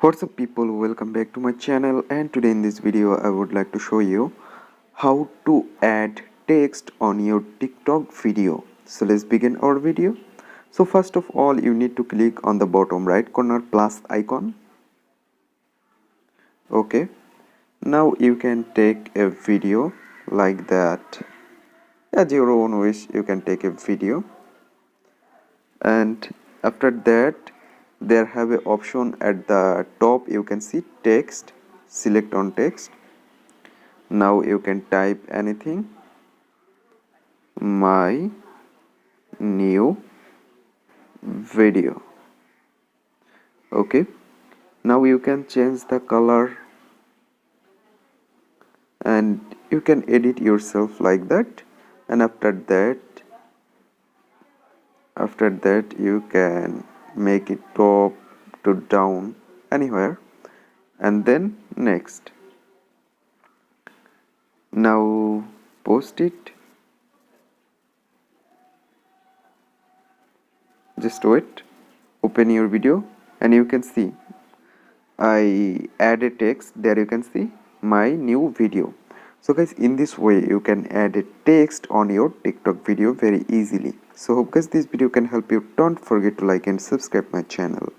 What's up people, welcome back to my channel, and today in this video I would like to show you how to add text on your TikTok video. So let's begin our video. So first of all, you need to click on the bottom right corner plus icon. Okay, now you can take a video like that. At your own wish you can take a video, and after that there have a option at the top. You can see text. Select on text. Now you can type anything. My new video. Okay, now you can change the color and you can edit yourself like that, and after that you can make it top to down anywhere, and then next. Now post it. Just wait, open your video, and you can see I added text there. You can see my new video. So guys, in this way you can add a text on your TikTok video very easily. So hope guys this video can help you. Don't forget to like and subscribe my channel.